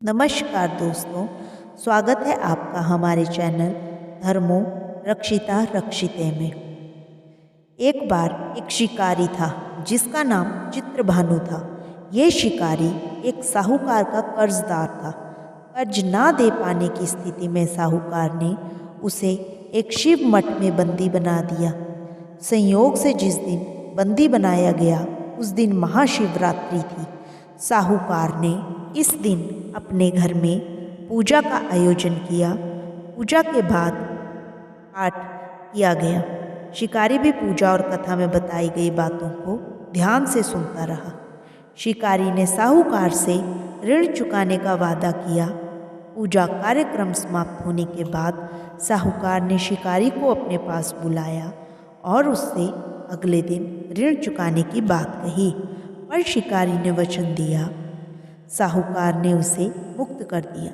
नमस्कार दोस्तों, स्वागत है आपका हमारे चैनल धर्मो रक्षिता रक्षिते में। एक बार एक शिकारी था जिसका नाम चित्रभानु था। ये शिकारी एक साहूकार का कर्जदार था। कर्ज ना दे पाने की स्थिति में साहूकार ने उसे एक शिव मठ में बंदी बना दिया। संयोग से जिस दिन बंदी बनाया गया उस दिन महाशिवरात्रि थी। साहूकार ने इस दिन अपने घर में पूजा का आयोजन किया। पूजा के बाद पाठ किया गया। शिकारी भी पूजा और कथा में बताई गई बातों को ध्यान से सुनता रहा। शिकारी ने साहूकार से ऋण चुकाने का वादा किया। पूजा कार्यक्रम समाप्त होने के बाद साहूकार ने शिकारी को अपने पास बुलाया और उससे अगले दिन ऋण चुकाने की बात कही, पर शिकारी ने वचन दिया। साहूकार ने उसे मुक्त कर दिया।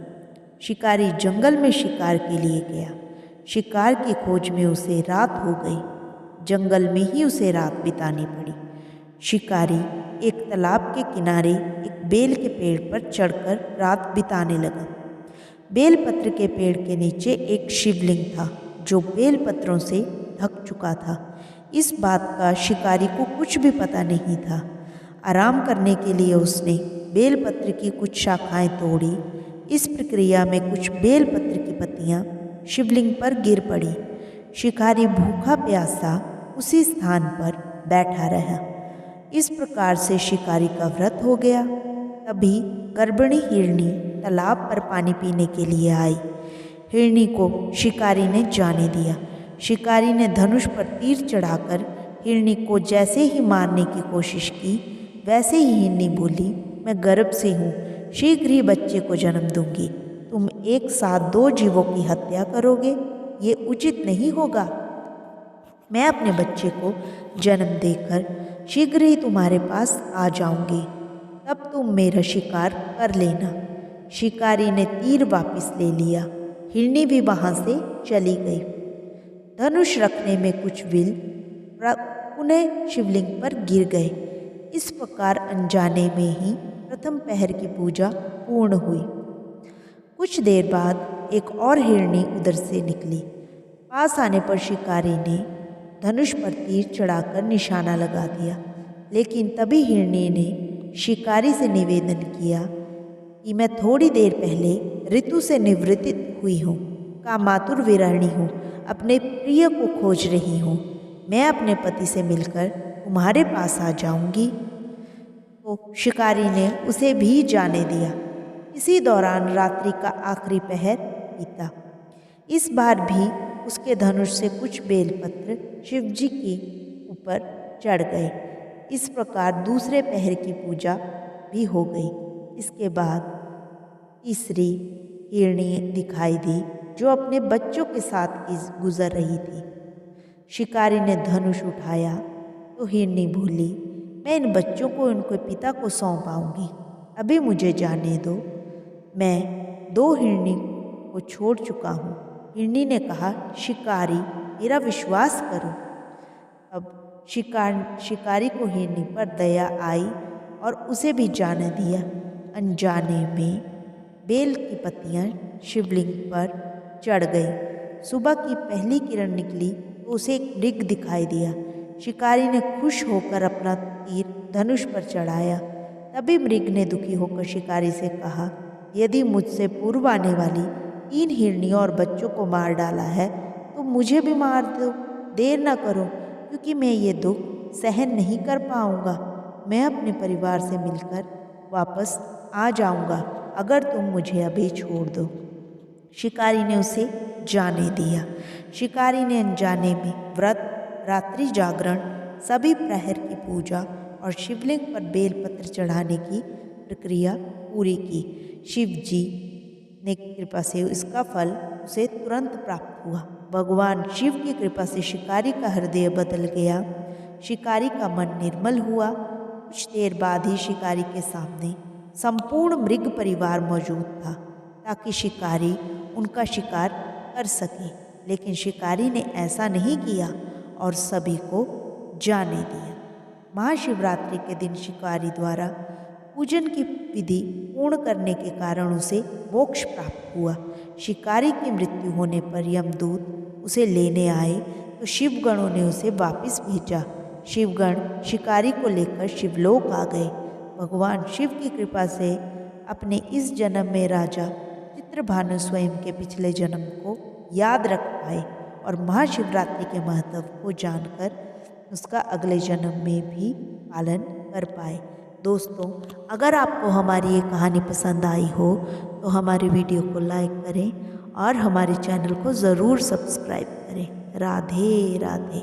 शिकारी जंगल में शिकार के लिए गया। शिकार की खोज में उसे रात हो गई। जंगल में ही उसे रात बितानी पड़ी। शिकारी एक तालाब के किनारे एक बेल के पेड़ पर चढ़कर रात बिताने लगा। बेलपत्र के पेड़ के नीचे एक शिवलिंग था जो बेलपत्रों से ढक चुका था। इस बात का शिकारी को कुछ भी पता नहीं था। आराम करने के लिए उसने बेलपत्र की कुछ शाखाएं तोड़ी। इस प्रक्रिया में कुछ बेलपत्र की पत्तियां शिवलिंग पर गिर पड़ी। शिकारी भूखा प्यासा उसी स्थान पर बैठा रहा। इस प्रकार से शिकारी का व्रत हो गया। तभी गर्भिणी हिरनी तालाब पर पानी पीने के लिए आई। हिरनी को शिकारी ने जाने दिया। शिकारी ने धनुष पर तीर चढ़ाकर हिरनी को जैसे ही मारने की कोशिश की, वैसे ही हिरनी बोली, मैं गर्भ से हूँ, शीघ्र ही बच्चे को जन्म दूंगी। तुम एक साथ दो जीवों की हत्या करोगे, ये उचित नहीं होगा। मैं अपने बच्चे को जन्म देकर शीघ्र ही तुम्हारे पास आ जाऊंगी, तब तुम मेरा शिकार कर लेना। शिकारी ने तीर वापस ले लिया। हिरनी भी वहां से चली गई। धनुष रखने में कुछ विल पुनः शिवलिंग पर गिर गए। इस प्रकार अनजाने में ही प्रथम पहर की पूजा पूर्ण हुई। कुछ देर बाद एक और हिरनी उधर से निकली। पास आने पर शिकारी ने धनुष पर तीर चढ़ाकर निशाना लगा दिया, लेकिन तभी हिरनी ने शिकारी से निवेदन किया कि मैं थोड़ी देर पहले ऋतु से निवृत्त हुई हूँ, कामातुर विरहिणी हूँ, अपने प्रिय को खोज रही हूँ। मैं अपने पति से मिलकर तुम्हारे पास आ जाऊंगी। तो शिकारी ने उसे भी जाने दिया। इसी दौरान रात्रि का आखिरी पहर बीता। इस बार भी उसके धनुष से कुछ बेलपत्र शिवजी के ऊपर चढ़ गए। इस प्रकार दूसरे पहर की पूजा भी हो गई। इसके बाद तीसरी हिरनी दिखाई दी जो अपने बच्चों के साथ गुजर रही थी। शिकारी ने धनुष उठाया तो हिरनी बोली, मैं इन बच्चों को उनके पिता को सौंप आऊंगी, अभी मुझे जाने दो। मैं दो हिरनी को छोड़ चुका हूँ। हिरनी ने कहा, शिकारी मेरा विश्वास करो। अब शिकारी को हिरनी पर दया आई और उसे भी जाने दिया। अनजाने में बेल की पत्तियां शिवलिंग पर चढ़ गई। सुबह की पहली किरण निकली तो उसे एक मृग दिखाई दिया। शिकारी ने खुश होकर अपना तीर धनुष पर चढ़ाया। तभी मृग ने दुखी होकर शिकारी से कहा, यदि मुझसे पूर्व आने वाली 3 हिरनियों और बच्चों को मार डाला है तो मुझे भी मार दो। देर न करो, क्योंकि मैं ये दुख सहन नहीं कर पाऊंगा। मैं अपने परिवार से मिलकर वापस आ जाऊंगा अगर तुम मुझे अभी छोड़ दो। शिकारी ने उसे जाने दिया। शिकारी ने अनजाने में व्रत, रात्रि जागरण, सभी प्रहर की पूजा और शिवलिंग पर बेलपत्र चढ़ाने की प्रक्रिया पूरी की। शिव जी ने कृपा से इसका फल उसे तुरंत प्राप्त हुआ। भगवान शिव की कृपा से शिकारी का हृदय बदल गया। शिकारी का मन निर्मल हुआ। कुछ देर बाद ही शिकारी के सामने संपूर्ण मृग परिवार मौजूद था ताकि शिकारी उनका शिकार कर सके, लेकिन शिकारी ने ऐसा नहीं किया और सभी को जाने दिया। महाशिवरात्रि के दिन शिकारी द्वारा पूजन की विधि पूर्ण करने के कारण उसे मोक्ष प्राप्त हुआ। शिकारी की मृत्यु होने पर यमदूत उसे लेने आए तो शिवगणों ने उसे वापस भेजा। शिवगण शिकारी को लेकर शिवलोक आ गए। भगवान शिव की कृपा से अपने इस जन्म में राजा चित्रभानु स्वयं के पिछले जन्म को याद रख पाए और महाशिवरात्रि के महत्व को जानकर उसका अगले जन्म में भी पालन कर पाए। दोस्तों, अगर आपको हमारी ये कहानी पसंद आई हो तो हमारी वीडियो को लाइक करें और हमारे चैनल को ज़रूर सब्सक्राइब करें। राधे राधे।